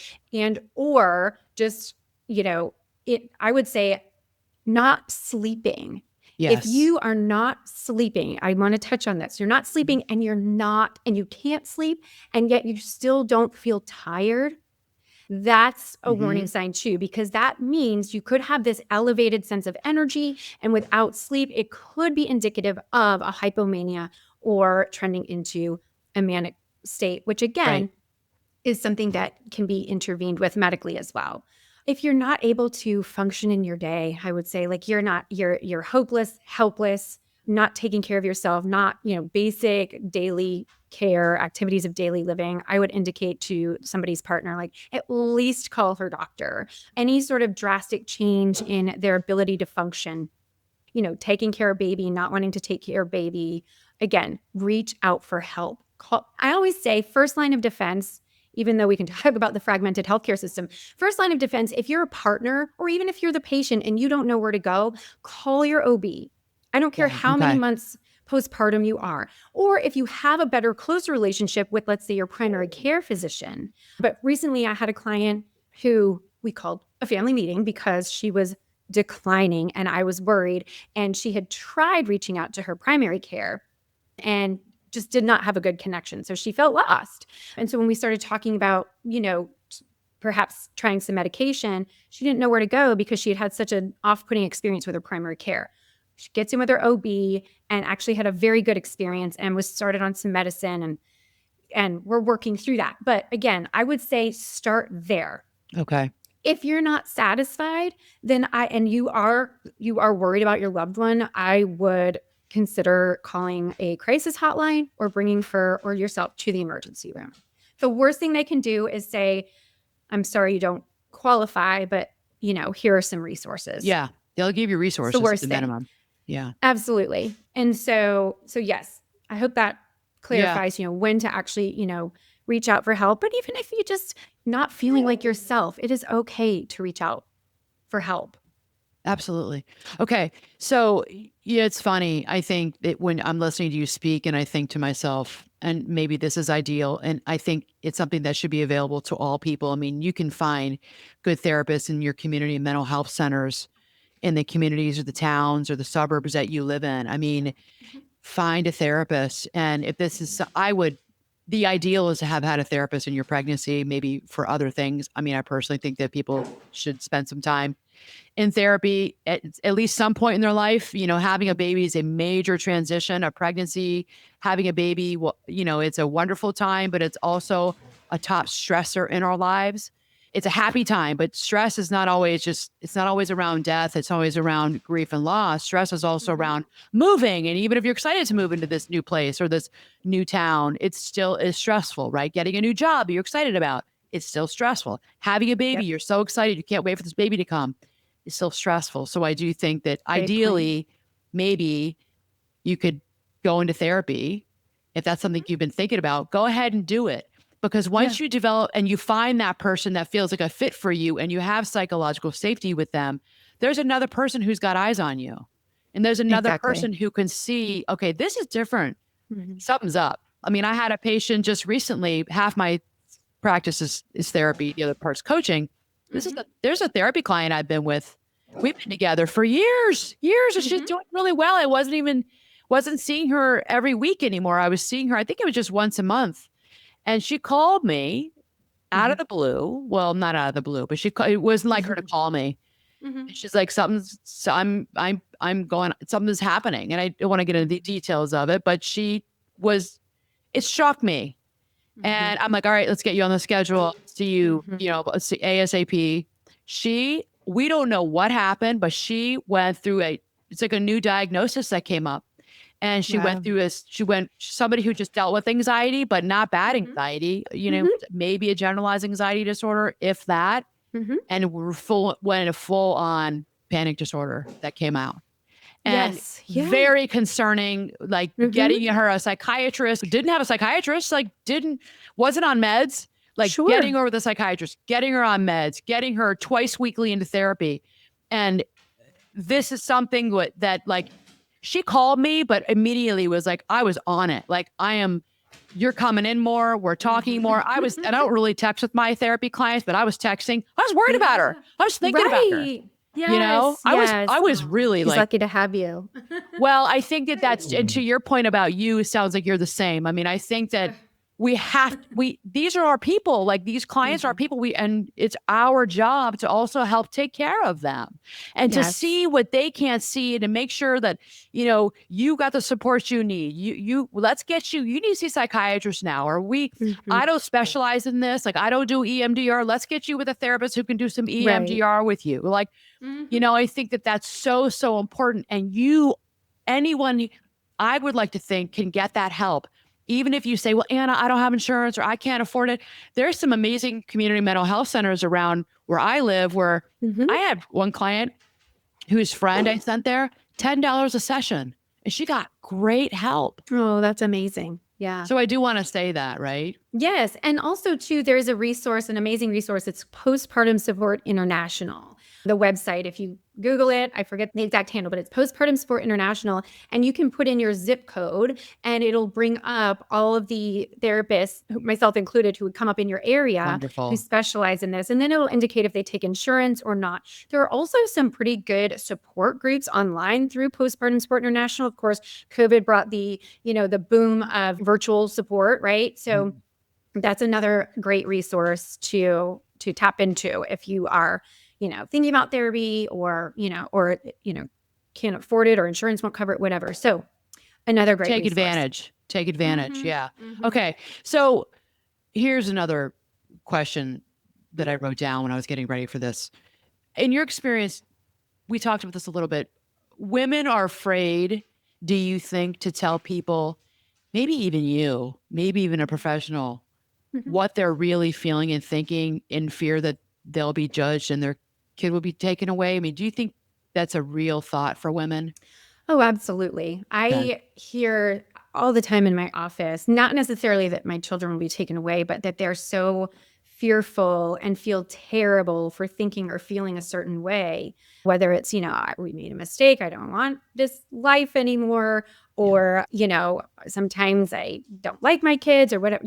or just, I would say not sleeping. Yes. If you are not sleeping, I want to touch on this. You're not sleeping and you can't sleep, and yet you still don't feel tired. That's a warning sign too, because that means you could have this elevated sense of energy, and without sleep, it could be indicative of a hypomania or trending into a manic state, which again is something that can be intervened with medically as well. If you're not able to function in your day, I would say like you're hopeless, helpless, not taking care of yourself, not, basic daily care, activities of daily living, I would indicate to somebody's partner, like at least call her doctor. Any sort of drastic change in their ability to function, taking care of baby, not wanting to take care of baby, again, reach out for help. I always say first line of defense, even though we can talk about the fragmented healthcare system, first line of defense, if you're a partner or even if you're the patient and you don't know where to go, call your OB. I don't care how many months postpartum you are, or if you have a better, closer relationship with, let's say, your primary care physician. But recently I had a client who we called a family meeting because she was declining and I was worried, and she had tried reaching out to her primary care and just did not have a good connection. So she felt lost. And so when we started talking about, perhaps trying some medication, she didn't know where to go because she had had such an off-putting experience with her primary care. She gets in with her OB and actually had a very good experience and was started on some medicine, and we're working through that. But again, I would say start there. Okay. If you're not satisfied, then you are worried about your loved one, I would consider calling a crisis hotline or bringing her or yourself to the emergency room. The worst thing they can do is say, I'm sorry you don't qualify, but here are some resources. Yeah. They'll give you resources at the minimum. Yeah. Absolutely. And so yes, I hope that clarifies, when to actually, reach out for help. But even if you just not feeling like yourself, it is okay to reach out for help. Absolutely. Okay. So, yeah, it's funny. I think that when I'm listening to you speak and I think to myself, and maybe this is ideal, and I think it's something that should be available to all people. I mean, you can find good therapists in your community mental health centers in the communities or the towns or the suburbs that you live in. I mean, Mhm. find a therapist. And if this is, I would, the ideal is to have had a therapist in your pregnancy, maybe for other things. I mean, I personally think that people should spend some time in therapy at least some point in their life. Having a baby is a major transition. A pregnancy, having a baby, well, it's a wonderful time, but it's also a top stressor in our lives. It's a happy time, but stress is not always it's not always around death. It's always around grief and loss. Stress is also Mhm. around moving. And even if you're excited to move into this new place or this new town, it still is stressful, right? Getting a new job you're excited about, it's still stressful. Having a baby, Yep. you're so excited. You can't wait for this baby to come. It's still stressful. So I do think that Great point. ideally, maybe you could go into therapy. If that's something Mhm. you've been thinking about, go ahead and do it. Because Yeah. once you develop and you find that person that feels like a fit for you and you have psychological safety with them, there's another person who's got eyes on you. And there's another Exactly. person who can see, okay, this is different. Mhm. Something's up. I mean, I had a patient just recently, half my practice is therapy, the other part's coaching. Mhm. There's a therapy client I've been with. We've been together for years, and she's Mhm. doing really well. I wasn't seeing her every week anymore. I was seeing her, I think it was just once a month. And she called me out of Mhm. the blue. Well, not out of the blue, but it wasn't like her to Mhm. call me. And Mhm. she's like, something's so I'm going, something's happening. And I don't want to get into the details of it, but was it shocked me. Mhm. And I'm like, all right, let's get you on the schedule. See you, Mhm. let's see ASAP. We don't know what happened, but she went through it's like a new diagnosis that came up. And Wow. somebody who just dealt with anxiety, but not bad Mhm. anxiety, Mhm. maybe a generalized anxiety disorder, if that. Mhm. And went into full on panic disorder that came out. And Yes. Yeah. very concerning, like Mhm. getting her a psychiatrist, didn't have a psychiatrist, like wasn't on meds, like getting Sure. her with a psychiatrist, getting her on meds, getting her twice weekly into therapy. And this is something that like she called me, but immediately was like, I was on it. Like, you're coming in more. We're talking Mhm. more. And I don't really text with my therapy clients, but I was texting. I was worried about her. Yeah. I was thinking about her. Right. Yes. I Yes. was Oh, really she's like, lucky to have you. well, I think and to your point about you, it sounds like you're the same. I mean, I think that these are our people, like these clients are our Mhm. people. And it's our job to also help take care of them and to Yes. see what they can't see and to make sure that, you got the support you need. Let's get you need to see psychiatrists now, Mhm. I don't specialize in this. Like, I don't do EMDR. Let's get you with a therapist who can do some Right. EMDR with you. Like, Mhm. I think that that's so, so important. And anyone I would like to think can get that help. Even if you say, well, Anna, I don't have insurance or I can't afford it. There's some amazing community mental health centers around where I live where I Mhm. had one client whose friend I sent there, $10 a session, and she got great help. Oh, that's amazing. Yeah. So I do want to say that, right? Yes, and also too, there's a resource, an amazing resource. It's Postpartum Support International. The website, if you Google it, I forget the exact handle, but it's Postpartum Support International, and you can put in your zip code, and it'll bring up all of the therapists, myself included, who would come up in your area who Wonderful. specialize in this, and then it'll indicate if they take insurance or not. There are also some pretty good support groups online through Postpartum Support International. Of course, COVID brought the boom of virtual support, right? So Mhm. that's another great resource to tap into if you are, thinking about therapy or can't afford it or insurance won't cover it, whatever. So another great Take resource. advantage. Take advantage. Mhm. Yeah. Mhm. Okay. So here's another question that I wrote down when I was getting ready for this. In your experience, we talked about this a little bit. Women are afraid, do you think, to tell people, maybe even you, maybe even a professional, Mhm. what they're really feeling and thinking in fear that they'll be judged and their kid will be taken away? I mean, do you think that's a real thought for women? Oh, absolutely. Okay. I hear all the time in my office, not necessarily that my children will be taken away, but that they're so fearful and feel terrible for thinking or feeling a certain way. whether it's, we made a mistake, I don't want this life anymore, or, sometimes I don't like my kids or whatever,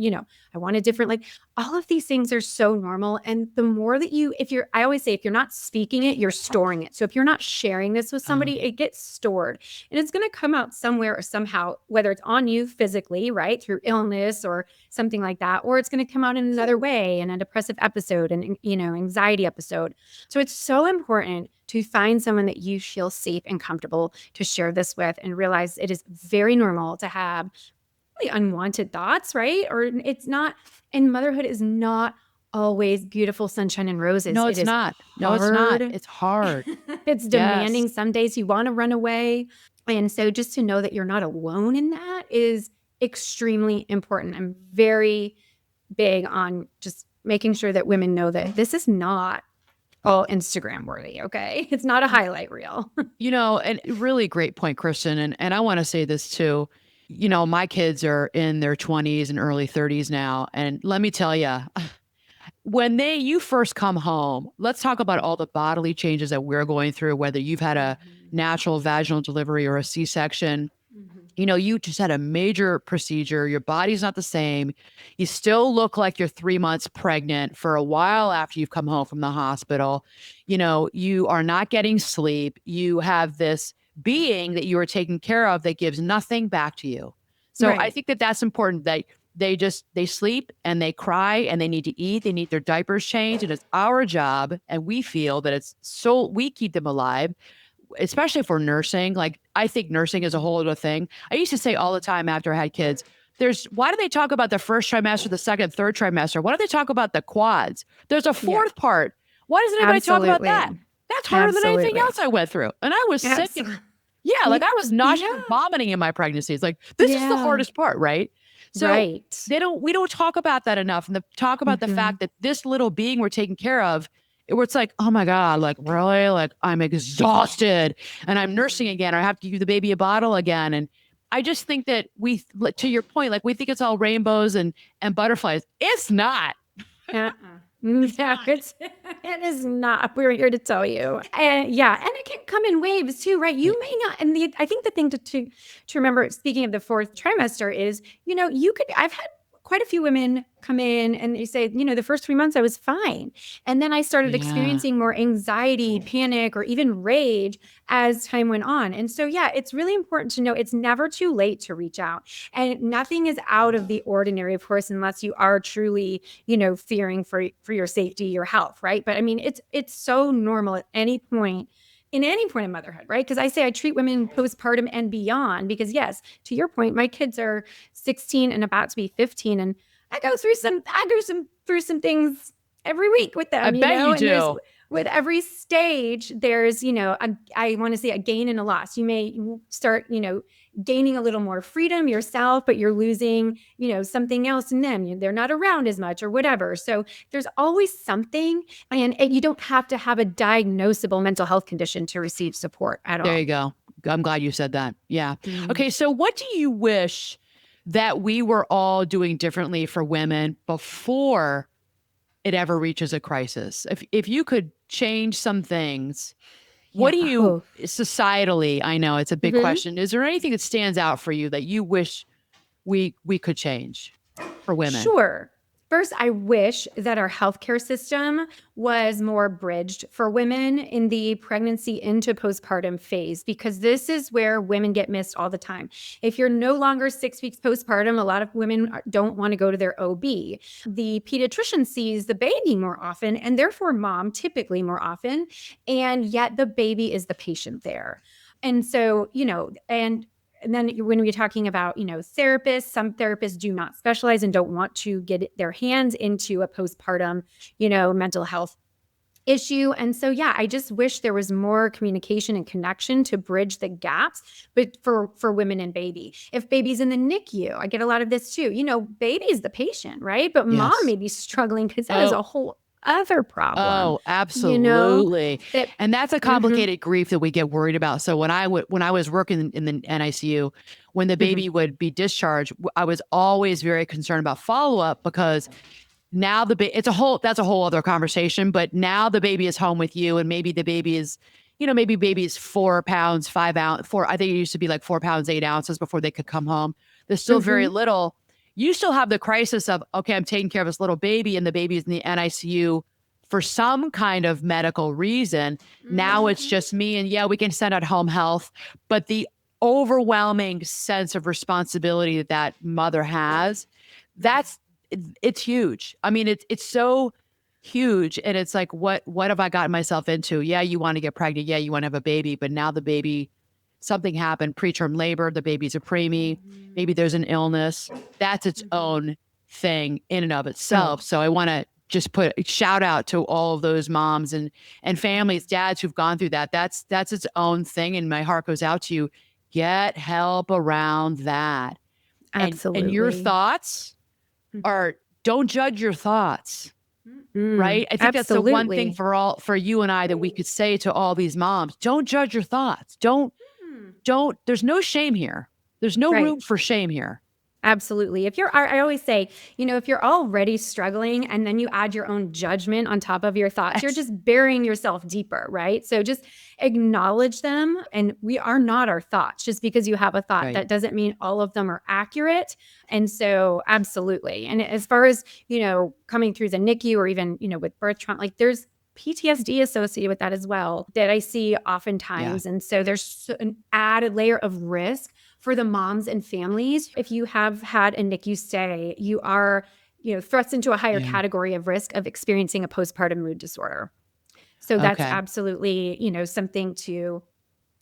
I want a different life. All of these things are so normal. And the more that I always say, if you're not speaking it, you're storing it. So if you're not sharing this with somebody, it gets stored and it's going to come out somewhere or somehow, whether it's on you physically, right, through illness or something like that, or it's going to come out in another way in a depressive episode and, anxiety episode. So it's so important to find someone that you feel safe and comfortable to share this with and realize it is very normal to have really unwanted thoughts, right? Or it's not, and motherhood is not always beautiful sunshine and roses. No, it's not. No, it's not. It's hard. It's demanding. Some days you want to run away. And so just to know that you're not alone in that is extremely important. I'm very big on just making sure that women know that this is not all Instagram worthy, okay? It's not a highlight reel. And really great point, Kristin. And I want to say this too. My kids are in their 20s and early 30s now. And let me tell you, when you first come home, let's talk about all the bodily changes that we're going through, whether you've had a natural vaginal delivery or a C-section. You just had a major procedure. Your body's not the same. You still look like you're 3 months pregnant for a while after you've come home from the hospital. You are not getting sleep. You have this being that you are taking care of that gives nothing back to you. So I think that that's important, that they sleep and they cry and they need to eat. They need their diapers changed. And it's our job. And we feel that we keep them alive, especially for nursing. Like, I think nursing is a whole other thing. I used to say all the time after I had kids, why do they talk about the first trimester, the second, third trimester? Why do they talk about the quads? There's a fourth part. Why doesn't anybody talk about that? That's harder than anything else I went through. And I was sick. I was nauseous and vomiting in my pregnancies. Like, this is the hardest part, right? So we don't talk about that enough. And talk about the fact that this little being we're taking care of, where it's like, oh my God, like, really? Like, I'm exhausted and I'm nursing again. Or I have to give the baby a bottle again. And I just think that to your point, like, we think it's all rainbows and butterflies. It's not. It is not. We're here to tell you. And it can come in waves too, right? You may not. And I think the thing to remember, speaking of the fourth trimester, is, I've had quite a few women come in and they say, the first 3 months I was fine. And then I started experiencing more anxiety, panic, or even rage as time went on. And so, it's really important to know it's never too late to reach out. And nothing is out of the ordinary, of course, unless you are truly, fearing for your safety, your health, right? But I mean, it's so normal at any point. In any point of motherhood, right? Because I say I treat women postpartum and beyond, because yes, to your point, my kids are 16 and about to be 15, and I go through some things every week with them. I bet you do. With every stage, there's, I want to say a gain and a loss. You may start, gaining a little more freedom yourself, but you're losing, something else in them. They're not around as much or whatever. So there's always something, and you don't have to have a diagnosable mental health condition to receive support at all. There you go. I'm glad you said that. Yeah. Okay. So what do you wish that we were all doing differently for women before it ever reaches a crisis? If you could change some things, what do you societally, I know it's a big question. Is there anything that stands out for you that you wish we could change for women? Sure. First, I wish that our healthcare system was more bridged for women in the pregnancy into postpartum phase, because this is where women get missed all the time. If you're no longer 6 weeks postpartum, a lot of women don't want to go to their OB. The pediatrician sees the baby more often, and therefore mom typically more often, and yet the baby is the patient there. And so, and then when we're talking about, therapists, some therapists do not specialize and don't want to get their hands into a postpartum, mental health issue. And so, I just wish there was more communication and connection to bridge the gaps, but for women and baby. If baby's in the NICU, I get a lot of this too. Baby's the patient, right? But mom may be struggling because that is a whole other problem. Oh, absolutely. And that's a complicated grief that we get worried about. So when I was working in the NICU, when the baby would be discharged, I was always very concerned about follow-up, because now that's a whole other conversation, but now the baby is home with you, and maybe the baby is, maybe baby's 4 pounds, 5 ounce, I think it used to be like 4 pounds, 8 ounces before they could come home. They're still very Mhm. little. You still have the crisis of, okay, I'm taking care of this little baby and the baby's in the NICU for some kind of medical reason. Now it's Mhm. just me. And yeah, we can send out home health, but the overwhelming sense of responsibility that that mother has, Mhm. that's, it's huge. I mean, it's so huge. And it's like, what have I gotten myself into? Yeah, you want to get pregnant. Yeah, you want to have a baby, but now the baby, something happened, preterm labor, the baby's a preemie, maybe Mhm. there's an illness. That's its Mhm. own thing in and of Oh, itself. So I want to just put a shout out to all of those moms and families, mhm. dads who've gone through that. That's its own thing. And my heart goes out to you. Get help around that. And your Absolutely. thoughts Mhm. are, don't judge your thoughts. Mm, Right? I think that's the one thing absolutely. for you and I that we could say to all these moms. Don't judge your thoughts. Mm. There's no shame here. There's no Right. room for shame here. Absolutely. If you're, I always say, if you're already struggling and then you add your own judgment on top of your thoughts, you're Yes. just burying yourself deeper, right? So just acknowledge them. And we are not our thoughts. Just because you have a thought, Right. that doesn't mean all of them are accurate. And so, absolutely. And as far as, coming through the NICU or even, with birth trauma, like there's PTSD associated with that as well that I see Yeah. oftentimes. And so there's an added layer of risk for the moms and families. If you have had a NICU stay, you are, thrust into a higher Yeah. category of risk of experiencing a postpartum mood disorder. So that's Okay. absolutely, something to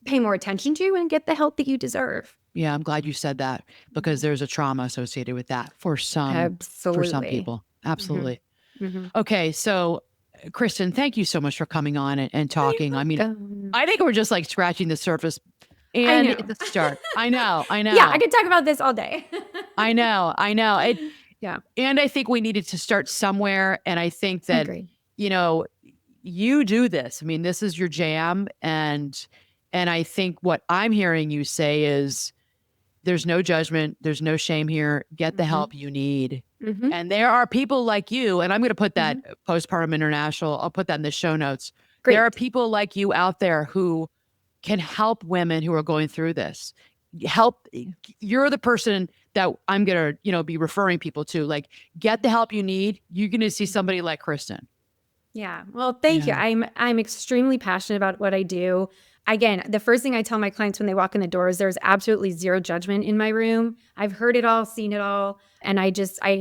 pay more attention to and get the help that you deserve. Yeah, I'm glad you said that because Mhm. there's a trauma associated with that for some Absolutely. people. Hmm. Absolutely. Hmm. Okay, so Kristen, thank you so much for coming on and talking. I mean, You're welcome. I think we're just like scratching the surface I and know. the start. I know. I Yeah, I know. could talk about this all day. I know. I know. Yeah, And I think we needed to start somewhere. And I think I that, agree. you know, you do this. I mean, this is your jam. And I think what I'm hearing you say is there's no judgment, there's no shame here. Get the Hmm. help you need. Hmm. And there are people like you, and I'm going to put that Hmm. postpartum international, I'll put that in the show notes. There are Great. people like you out there who can help women who are going through this. Help, you're the person that I'm going to, be referring people to. Like, get the help you need. You're going to see Mhm. somebody like Kristen. Yeah. Well, thank you. Yeah. I'm extremely passionate about what I do. Again, the first thing I tell my clients when they walk in the door is there's absolutely zero judgment in my room. I've heard it all, seen it all, and I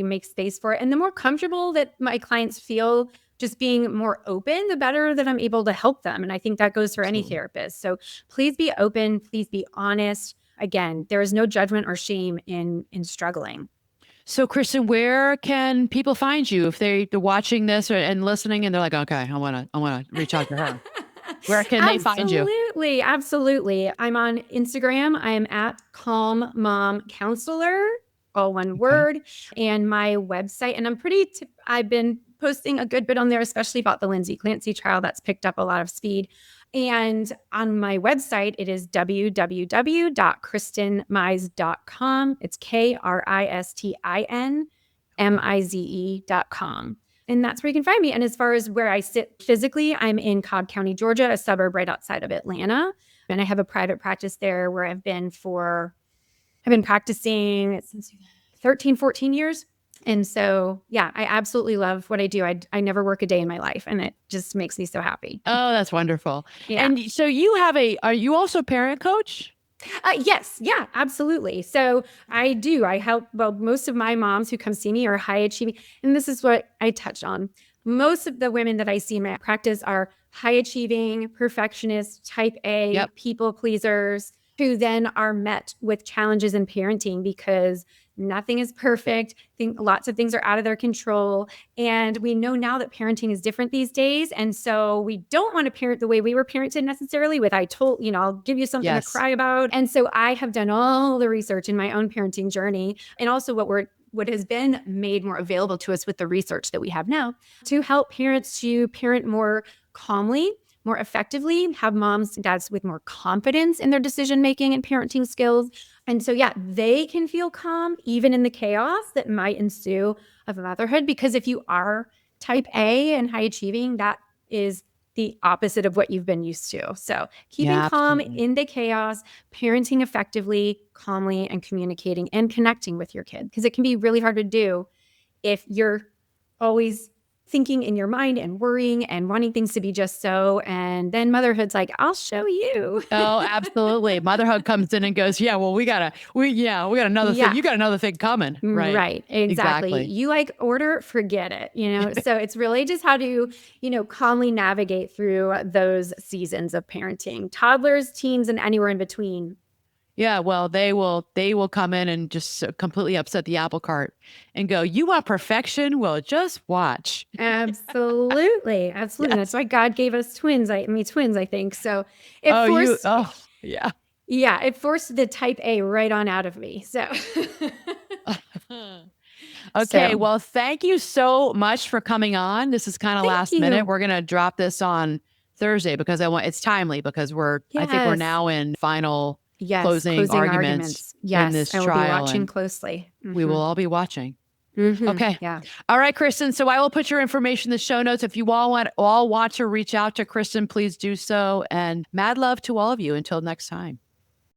make space for it. And the more comfortable that my clients feel just being more open, the better that I'm able to help them. And I think that goes for any Absolutely. therapist. So please be open, please be honest. Again, there is no judgment or shame in struggling. So, Kristen, where can people find you if they're watching this and listening, and they're like, okay, I want to reach out to her. Where can they find you? Absolutely, absolutely. I'm on Instagram. I'm at Calm Mom Counselor, all one Okay. word, and my website. And I've been posting a good bit on there, especially about the Lindsay Clancy trial. That's picked up a lot of speed. And on my website, it is www.kristinmize.com. It's KristinMize.com. And that's where you can find me. And as far as where I sit physically, I'm in Cobb County, Georgia, a suburb right outside of Atlanta. And I have a private practice there where I've been practicing since 13, 14 years. And so, yeah, I absolutely love what I do. I never work a day in my life, and it just makes me so happy. Oh, that's wonderful. Yeah. And so are you also a parent coach? Yes. Yeah, absolutely. So I do. I help, well, most of my moms who come see me are high achieving. And this is what I touch on. Most of the women that I see in my practice are high achieving, perfectionists, type A, Yep. people pleasers, who then are met with challenges in parenting because nothing is perfect. Think lots of things are out of their control. And we know now that parenting is different these days. And so we don't want to parent the way we were parented necessarily with, I'll give you something to Yes. cry about. And so I have done all the research in my own parenting journey and also what has been made more available to us with the research that we have now to help parents to parent more calmly, more effectively, have moms and dads with more confidence in their decision making and parenting skills. And so, yeah, they can feel calm even in the chaos that might ensue of motherhood. Because if you are type A and high achieving, that is the opposite of what you've been used to. So keeping Yeah, calm absolutely. in the chaos, parenting effectively, calmly, and communicating and connecting with your kid, because it can be really hard to do if you're always thinking in your mind and worrying and wanting things to be just so. And then motherhood's like, I'll show you. Oh, absolutely. Motherhood comes in and goes, yeah, well, we got another thing. Yeah. You got another thing coming. Right. Right. Exactly. Exactly. You like order, forget it, So it's really just how to, calmly navigate through those seasons of parenting. Toddlers, teens, and anywhere in between. Yeah, well, they will come in and just completely upset the apple cart and go, "You want perfection? Well, just watch." Absolutely. Absolutely. That's Yes. why God gave us twins. I think. So it forced, Yeah. yeah, it forced the type A right on out of me. So, Okay, so well, thank you so much for coming on. This is kind of thank last minute. you. We're gonna drop this on Thursday because it's timely because I think we're Yes. now in final Yes. closing Closing arguments arguments. in Yes. this I will be trial, watching and closely. we will all be watching. Okay. Yeah. All right, Kristen. So I will put your information in the show notes. If you all want to reach out to Kristen, please do so. And mad love to all of you. Until next time.